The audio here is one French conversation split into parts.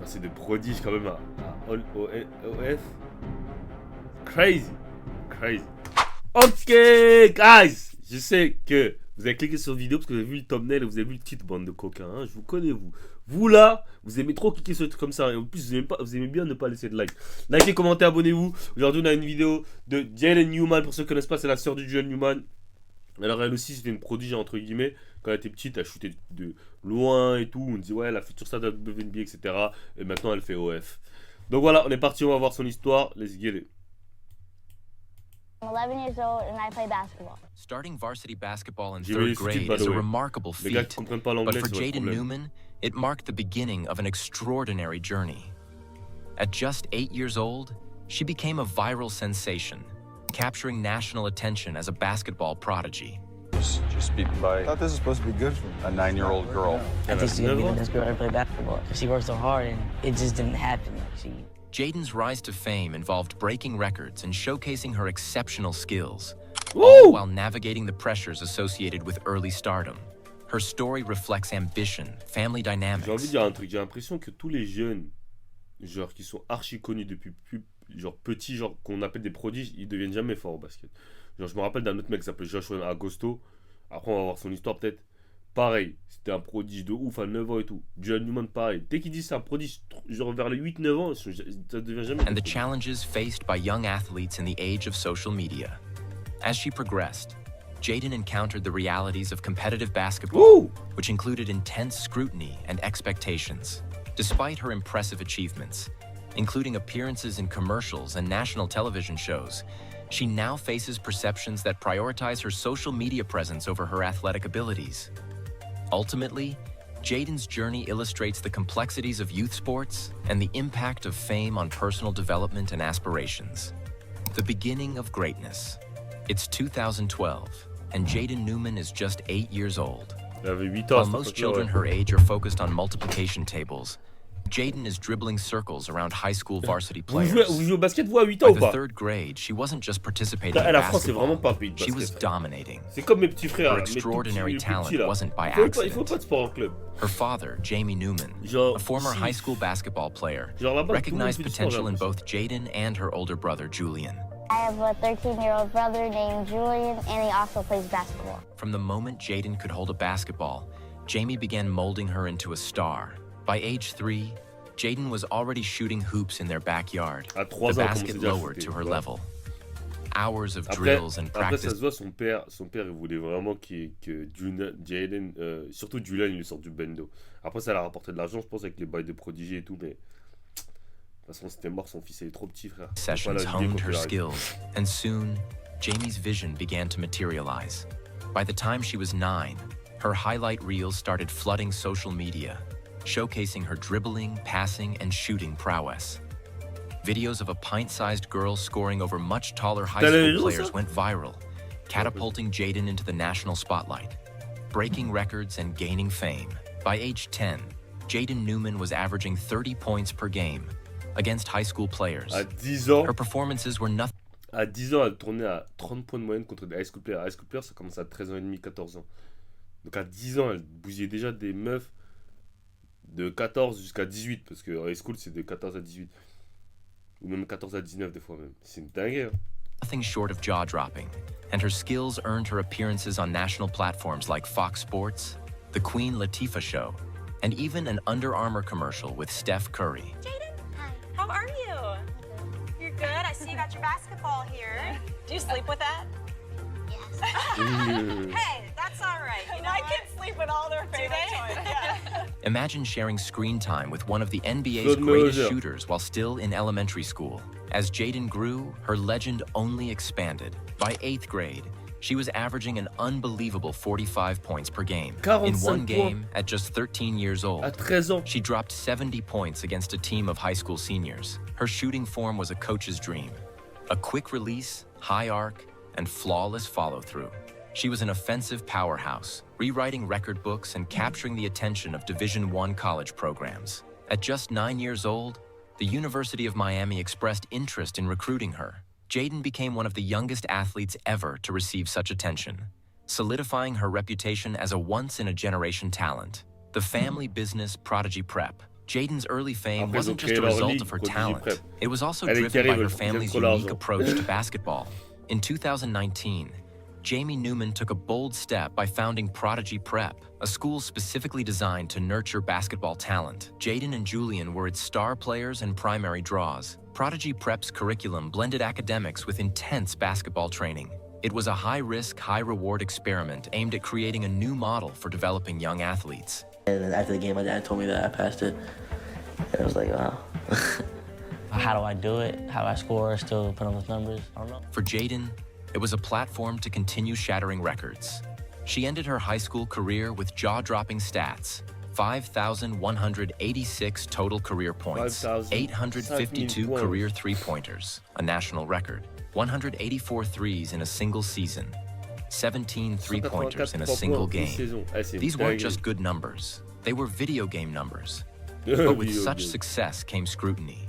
Passer de prodige quand même à OF. Crazy. Crazy. Ok, guys. Je sais que vous avez cliqué sur la vidéo parce que vous avez vu le thumbnail et vous avez vu le titre, bande de coquins. Hein. Je vous connais, vous. Vous là, vous aimez trop cliquer sur des trucs comme ça. Et en plus, vous aimez bien ne pas laisser de like. Likez, commentez, abonnez-vous. Aujourd'hui, on a une vidéo de Jaden Newman. Pour ceux qui ne connaissent pas, c'est la sœur du Jaden Newman. Alors, elle aussi, c'était une prodige, entre guillemets. Quand elle était petite, elle shootait de loin et tout. On dit, ouais, la future star de la WNBA, etc. Et maintenant, elle fait OF. Donc voilà, on est parti, on va voir son histoire. Let's get it. I'm 11 years old and I play basketball. Starting varsity basketball in J'ai third mis le sous-titre, grade by is the a way. remarkable Les gars feat, qui comprennent pas but l'anglais, for c'est votre Jaden problème. Newman, it marked the beginning of an extraordinary journey. At just 8 years old, she became a viral sensation, capturing national attention as a basketball prodigy. Just beaten by. I thought this was supposed to be good for me. A 9-year-old girl. I think she's gonna be the best girl to ever play basketball. She worked so hard and it just didn't happen. Jaden's rise to fame involved breaking records and showcasing her exceptional skills, Woo! all while navigating the pressures associated with early stardom. Her story reflects ambition, family J'ai envie de dynamics, dire un truc. J'ai l'impression que tous les jeunes, genre qui sont archi connus depuis genre petits, genre qu'on appelle des prodiges, ils deviennent jamais forts au basket. Genre, je me rappelle d'un autre mec qui s'appelait Joshua Agosto. Après, on va voir son histoire peut-être. Pareil, c'était un prodige de ouf à 9 ans et tout. Jaden Newman, pareil. Dès qu'il dit c'est un prodige, genre vers les 8-9 ans, ça devient jamais. and the challenges faced by young athletes in the age of social media. As she progressed, Jaden encountered the realities of competitive basketball, Woo! which included intense scrutiny and expectations. Despite her impressive achievements, including appearances in commercials and national television shows, she now faces perceptions that prioritize her social media presence over her athletic abilities. Ultimately, Jaden's journey illustrates the complexities of youth sports and the impact of fame on personal development and aspirations. The beginning of greatness. It's 2012, and Jaden Newman is just 8 years old. Elle avait 8 While ans. most children her age are focused on multiplication tables, Jaden is dribbling circles around high school varsity Vous players. jouez au basket, vous, à 8 ans By ou the pas? third grade, she wasn't just participating in La France, c'est vraiment basketball. pas un pays de She was basket. dominating. C'est comme mes petits frères. Her Mes tout extraordinary petits, talent là. wasn't by Il faut pas accident. de sport en club. Her father, Jamie Newman, Genre, a former si- high school basketball player, Genre là-bas, tout le monde recognized fait du sport, potential in là. both Jaden and her older brother, Julian. I have a 13-year-old brother named Julian and he also plays basketball. From the moment Jaden could hold a basketball, Jamie began molding her into a star. By age 3, Jaden was already shooting hoops in their backyard, À the 3 ans, basket commençait déjà à lowered shooter, to her ouais. level. Hours of Après, drills and après, ça practice se voit, son père, il voulait vraiment que Jaden, surtout Julian, il lui sorte du bendo. Après, ça l'a rapporté de l'argent, je pense, avec les bails de prodigie et tout, mais de toute façon, c'était mort, son fils, il est trop petit, frère. Faut pas sessions la lier honed quand her il arrive. skills, and soon, Jamie's vision began to materialize. By the time she was 9, her highlight reels started flooding social media, showcasing her dribbling, passing, and shooting prowess. Videos of a pint-sized girl scoring over much taller high T'as school les réseaux, players ça? went viral, catapulting Jaden into the national spotlight, breaking records and gaining fame. By age 10, Jaden Newman was averaging 30 points per game against high school players. À 10 ans, Her performances were nothing elle tournait à 30 points de moyenne contre des high school players. High school players, ça commence à 13 ans et demi, 14 ans. Donc à 10 ans, elle bousillait déjà des meufs de 14 jusqu'à 18, parce que high school, c'est de 14 à 18. Ou même 14 à 19 des fois même. C'est une dinguerie. Hein. short of jaw-dropping, and her skills earned her appearances on national platforms like Fox Sports, The Queen Latifah Show, and even an Under Armour commercial with Steph Curry. Jaden, how are you? You're good. I see you got your basketball here. Do you sleep with that? Yes. Hey, that's all right. You know my kids sleep with all their favorite toys. Yeah. Imagine sharing screen time with one of the NBA's Claude greatest Meuser. shooters while still in elementary school. As Jaden grew, her legend only expanded. By 8th grade, she was averaging an unbelievable 45 points per game. In 45 one game, at just 13 years old, À 13 ans. she dropped 70 points against a team of high school seniors. Her shooting form was a coach's dream. A quick release, high arc, and flawless follow-through. She was an offensive powerhouse, rewriting record books and capturing the attention of Division I college programs. At just 9 years old, the University of Miami expressed interest in recruiting her. Jaden became one of the youngest athletes ever to receive such attention, solidifying her reputation as a once-in-a-generation talent. The family business Prodigy Prep, Jaden's early fame Après, ils ont wasn't just créé a leur result ligue, of her Prodigy talent. Prep. It was also Elle est driven by carrée, her ils aiment family's trop l'argent. unique approach to basketball. In 2019, Jamie Newman took a bold step by founding Prodigy Prep, a school specifically designed to nurture basketball talent. Jaden and Julian were its star players and primary draws. Prodigy Prep's curriculum blended academics with intense basketball training. It was a high-risk, high-reward experiment aimed at creating a new model for developing young athletes. And then after the game, my dad told me that I passed it. And I was like, wow. How do I do it? How do I score, still put on those numbers? I don't know. For Jaden, it was a platform to continue shattering records. She ended her high school career with jaw-dropping stats: 5,186 total career points, 852 5,000 career three-pointers, a national record, 184 threes in a single season, 17 three-pointers in a single game. These weren't just good numbers, they were video game numbers. But with such success came scrutiny.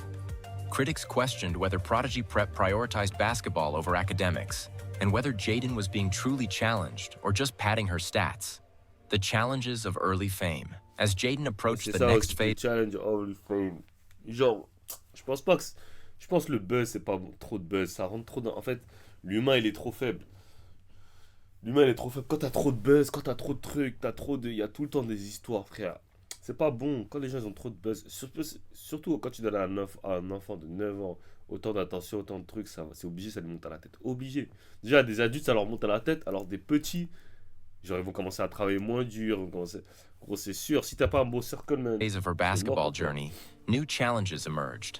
Critics questioned whether Prodigy Prep prioritized basketball over academics, and whether Jaden was being truly challenged or just padding her stats. The challenges of early fame. As Jaden approached the next phase, challenge of fame. Genre, je pense pas que je pense que le buzz c'est pas bon, trop de buzz, ça rentre trop dans. En fait, l'humain il est trop faible. L'humain il est trop faible. Quand t'as trop de buzz, quand t'as trop de trucs, il y a tout le temps des histoires, frère. C'est pas bon quand les gens ils ont trop de buzz. Surtout quand tu donnes à un enfant de 9 ans autant d'attention, autant de trucs, c'est obligé, ça lui monte à la tête. Obligé. Déjà, des adultes, ça leur monte à la tête, alors des petits, genre, ils vont commencer à travailler moins dur. Gros, c'est sûr, si t'as pas un beau circle, man. of her basketball journey, new challenges emerged.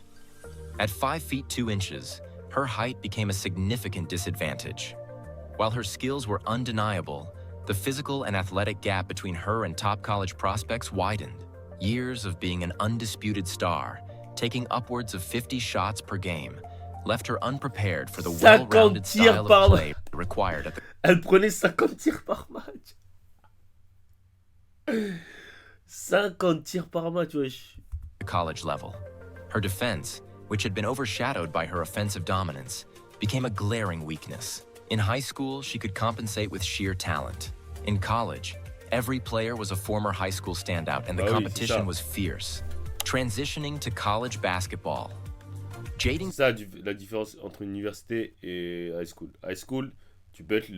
At 5 feet 2 inches, her height became a significant disadvantage. While her skills were undeniable, the physical and athletic gap between her and top college prospects widened. Years of being an undisputed star, taking upwards of 50 shots per game, left her unprepared for the well-rounded style of play required at the Elle prenait 50 tirs par match. 50 tirs par match, wesh. college level. Her defense, which had been overshadowed by her offensive dominance, became a glaring weakness. In high school, she could compensate with sheer talent. In college, every player was a former high school standout, and the competition was fierce. Transitioning to college basketball, Jaden... C'est ça la différence entre université et high school. High school, tu peux être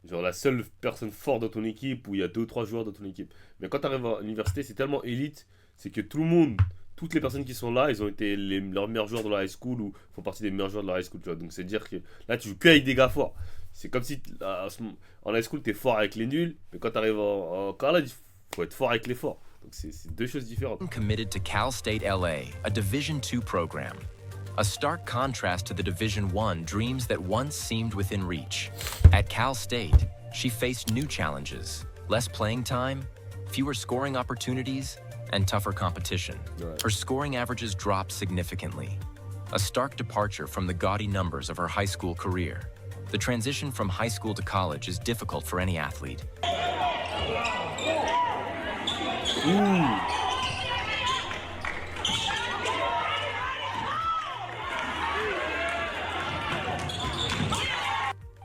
genre la seule personne forte dans ton équipe, où il y a 2 ou 3 joueurs dans ton équipe. Mais quand tu arrives à l'université, c'est tellement élite, c'est que tout le monde, toutes les personnes qui sont là, ils ont été leurs meilleurs joueurs de la high school ou font partie des meilleurs joueurs de la high school. Tu vois. Donc c'est dire que là, tu joues que avec des gars forts. C'est comme si en high school, tu es fort avec les nuls, mais quand tu arrives en college, il faut être fort avec les forts. Donc c'est 2 choses différentes. Committed to Cal State LA, a Division II program. A stark contrast to the Division I dreams that once seemed within reach. At Cal State, she faced new challenges, less playing time, fewer scoring opportunities, and tougher competition. Her scoring averages dropped significantly, a stark departure from the gaudy numbers of her high school career. The transition from high school to college is difficult for any athlete.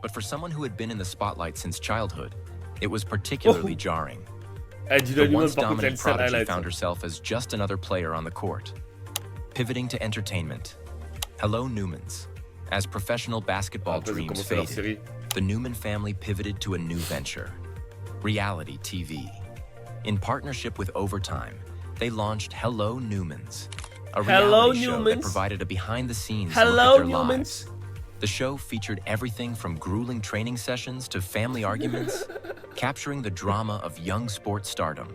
But for someone who had been in the spotlight since childhood, it was particularly jarring. The once dominant prodigy found herself as just another player on the court. Pivoting to entertainment, Hello Newmans. As professional basketball dreams faded, the Newman family pivoted to a new venture, reality TV. In partnership with Overtime, they launched Hello Newmans, a reality show that provided a behind-the-scenes look at their lives. The show featured everything from grueling training sessions to family arguments, capturing the drama of young sports stardom.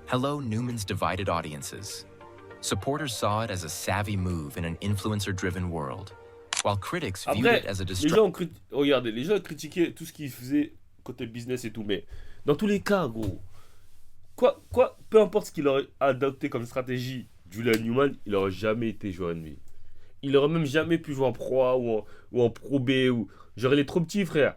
Hello Newman's divided audiences. Supporters saw it as a savvy move in an influencer-driven world, while critics viewed it as a distraction. Regardez, les gens critiquaient tout ce qu'ils faisaient côté business et tout, mais dans tous les cas, gros, peu importe ce qu'il aurait adopté comme stratégie, Julian Newman, il aurait jamais été joueur NBA. Il aurait même jamais pu jouer en Pro A ou en Pro B. Genre, il est trop petit, frère.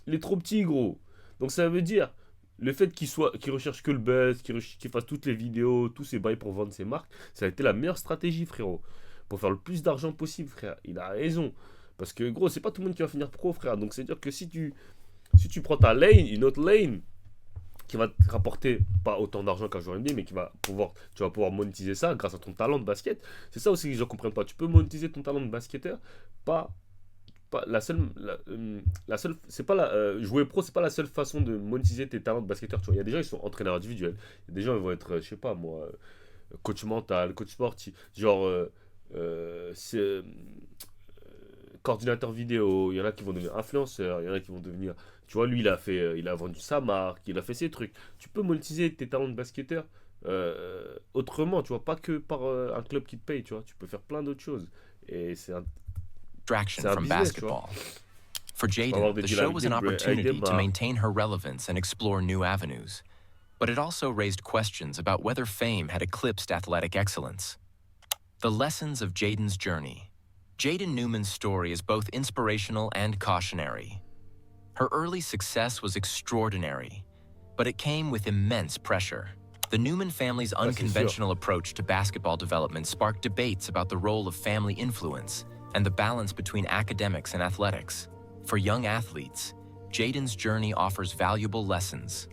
Il est trop petit, gros. Donc, ça veut dire, le fait qu'il recherche que le buzz, qu'il fasse toutes les vidéos, tous ses bails pour vendre ses marques, ça a été la meilleure stratégie, frérot. Pour faire le plus d'argent possible, frère. Il a raison. Parce que, gros, c'est pas tout le monde qui va finir pro, frère. Donc, c'est-à-dire que si tu prends ta lane, une autre lane, qui va te rapporter pas autant d'argent qu'un joueur NBA, mais tu vas pouvoir monétiser ça grâce à ton talent de basket. C'est ça aussi que les gens comprennent pas. Tu peux monétiser ton talent de basketteur, pas c'est pas jouer pro, c'est pas la seule façon de monétiser tes talents de basketteur. Tu vois, il y a des gens qui sont entraîneurs individuels, il y a des gens qui vont être, je sais pas moi, coach mental, coach sportif, genre coordinateur vidéo. Il y en a qui vont devenir influenceurs, il y en a qui vont devenir, tu vois, lui il a vendu sa marque, il a fait ses trucs. Tu peux monétiser tes talents de basketteur autrement, tu vois, pas que par un club qui te paye, tu vois. Tu peux faire plein d'autres choses et c'est un Distraction C'est un from business, tu vois. basketball. For Jaden, avoir des the deals show avec was des an avec des opportunity to bars. maintain her relevance and explore new avenues. But it also raised questions about whether fame had eclipsed athletic excellence. The lessons of Jaden's journey. Jaden Newman's story is both inspirational and cautionary. Her early success was extraordinary, but it came with immense pressure. The Newman family's c'est sûr. unconventional approach to basketball development sparked debates about the role of family influence and the balance between academics and athletics. For young athletes, Jaden's journey offers valuable lessons.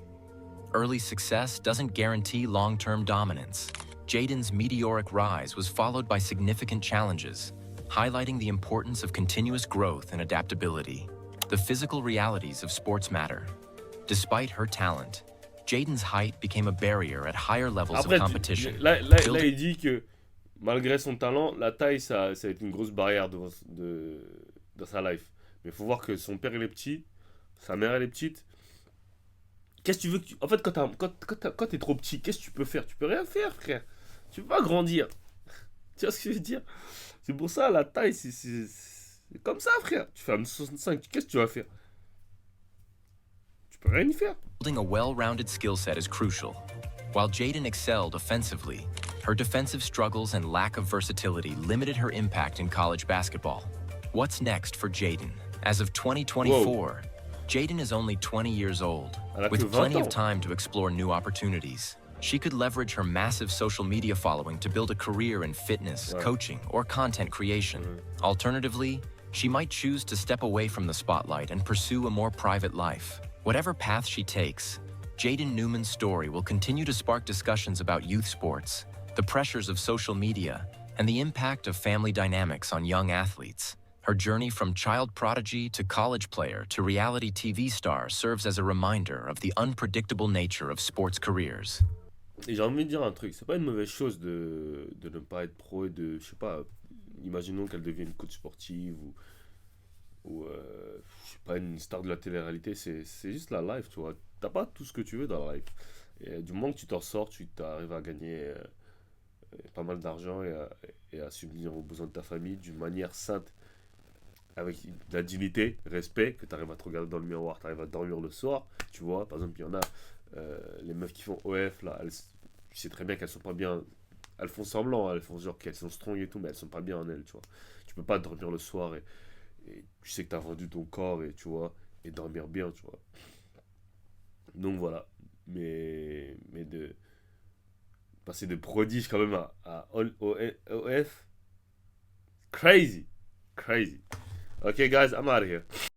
Early success doesn't guarantee long-term dominance. Jaden's meteoric rise was followed by significant challenges, highlighting the importance of continuous growth and adaptability. The physical realities of sports matter. Despite her talent, Jaden's height became a barrier at higher levels Après, of competition. là, il dit que malgré son talent, la taille, ça a été une grosse barrière dans sa life. Mais il faut voir que son père, il est petit, sa mère, elle est petite. Qu'est-ce que tu veux que En fait, quand t'es trop petit, qu'est-ce que tu peux faire? Tu peux rien faire, frère. Tu peux pas grandir. Tu vois ce que je veux dire? C'est pour ça, la taille, c'est comme ça, frère. Tu fais 1m65, qu'est-ce que tu vas faire? Tu peux rien y faire. Building a well-rounded skill set is crucial. While Jaden excelled offensively, her defensive struggles and lack of versatility limited her impact in college basketball. What's next for Jaden? As of 2024, Jaden is only 20 years old, Elle a que with 20 plenty of ans. time to explore new opportunities. She could leverage her massive social media following to build a career in fitness, coaching, or content creation. Alternatively, she might choose to step away from the spotlight and pursue a more private life. Whatever path she takes, Jaden Newman's story will continue to spark discussions about youth sports, the pressures of social media, and the impact of family dynamics on young athletes. Her journey from child prodigy to college player to reality TV star serves as a reminder of the unpredictable nature of sports careers. Et j'ai envie de dire un truc, c'est pas une mauvaise chose de ne pas être pro et de, je sais pas, imaginons qu'elle devienne coach sportive ou je sais pas, une star de la télé-réalité, c'est juste la life, tu vois. T'as pas tout ce que tu veux dans la life. Et du moment que tu t'en sors, tu arrives à gagner pas mal d'argent et à subvenir aux besoins de ta famille d'une manière sainte, avec de la dignité, respect, que tu arrives à te regarder dans le miroir, tu arrives à dormir le soir, tu vois. Par exemple, il y en a, les meufs qui font OF, là, tu sais très bien qu'elles sont pas bien. Elles font semblant, elles font genre qu'elles sont strong et tout, mais elles sont pas bien en elles, tu vois. Tu peux pas dormir le soir et tu sais que tu as vendu ton corps et tu vois, et dormir bien, tu vois. Donc voilà. Mais de passer de prodige quand même à OF, crazy. Okay, guys, I'm out of here.